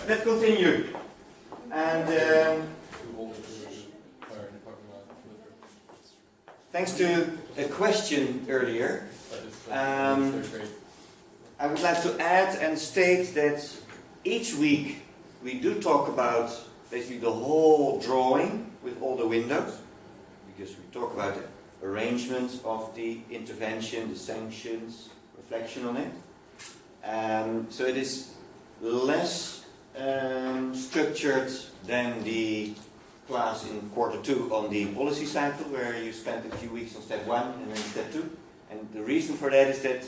let's continue. And thanks to a question earlier, I would like to add and state that each week we do talk about basically the whole drawing with all the windows, because we talk about the arrangement of the intervention, the sanctions, reflection on it. So it is less structured than the class in quarter 2 on the policy cycle, where you spent a few weeks on step 1 and then step 2. And the reason for that is that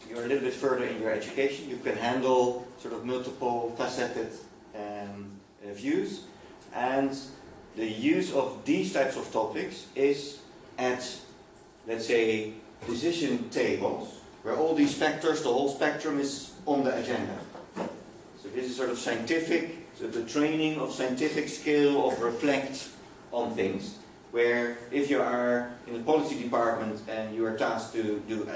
you're a little bit further in your education. You can handle sort of multiple faceted views, and the use of these types of topics is at, let's say, decision tables, where all these factors, the whole spectrum, is on the agenda. So this is sort of scientific, so the training of scientific skill, of reflect on things, where if you are in the policy department and you are tasked to do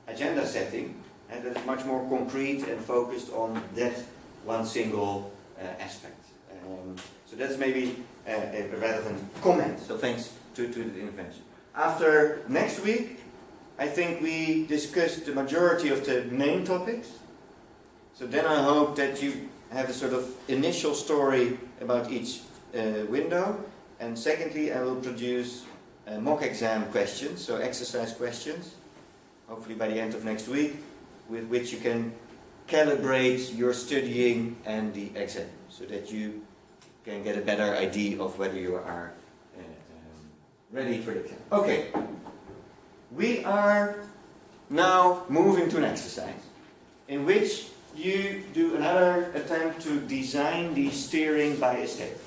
agenda setting, and that is much more concrete and focused on that one single aspect. So that's maybe a relevant comment. So thanks to the intervention. After next week, I think we discussed the majority of the main topics. So then I hope that you have a sort of initial story about each window. And secondly, I will produce mock exam questions, so exercise questions, hopefully by the end of next week, with which you can calibrate your studying and the exam, so that you can get a better idea of whether you are ready for the exam. Okay, we are now moving to an exercise in which you do another attempt to design the steering by a state.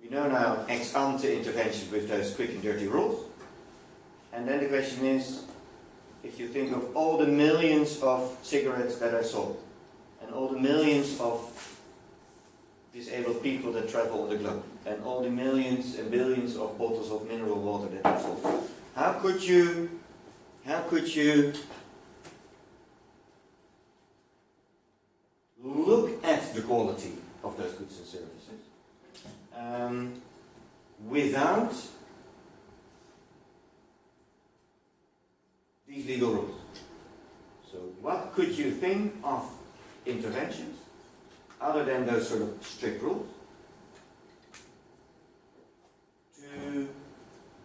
You know now ex ante interventions with those quick and dirty rules. And then the question is, if you think of all the millions of cigarettes that are sold, and all the millions of disabled people that travel on the globe, and all the millions and billions of bottles of mineral water that are sold, how could you look at the quality of those goods and services without these legal rules? So what could you think of interventions other than those sort of strict rules to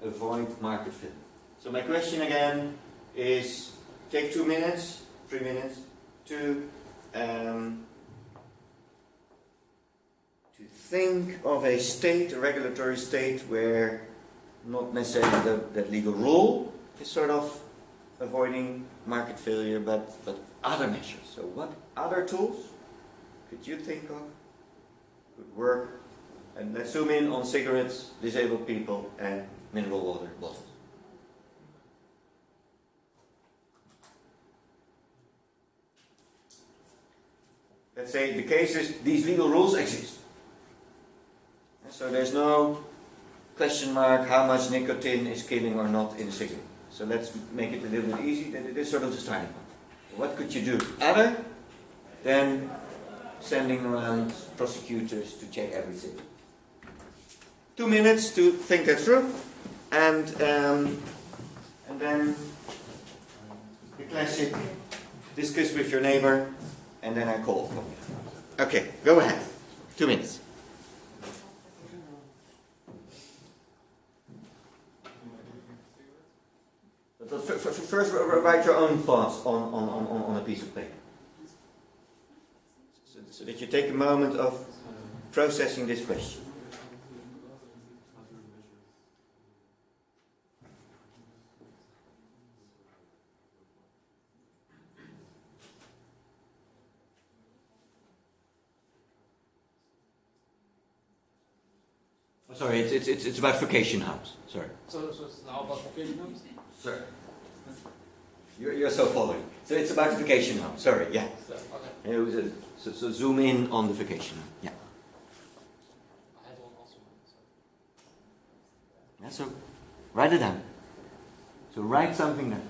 avoid market filling? So my question again is, take 2 minutes, 3 minutes to think of a state, a regulatory state, where not necessarily that legal rule is sort of avoiding market failure, but other measures. So what other tools could you think of could work? And let's zoom in on cigarettes, disabled people, and mineral water bottles. Let's say the case is these legal rules exist. So there's no question mark how much nicotine is killing or not in a cigarette. So let's make it a little bit easy, that it is sort of the starting point. What could you do other than sending around prosecutors to check everything? 2 minutes to think that through, and then the classic, discuss with your neighbor, and then I call. Okay, go ahead. 2 minutes. First, write your own thoughts on a piece of paper, so that you take a moment of processing this question. Oh, sorry, it's about vacation homes. Sorry. So it's now about vacation homes? Sorry. You're so following. So it's about the vacation home. Sorry, yeah. Okay. So zoom in on the vacation home. Yeah. I had one also. Yeah, so write it down. So write something down.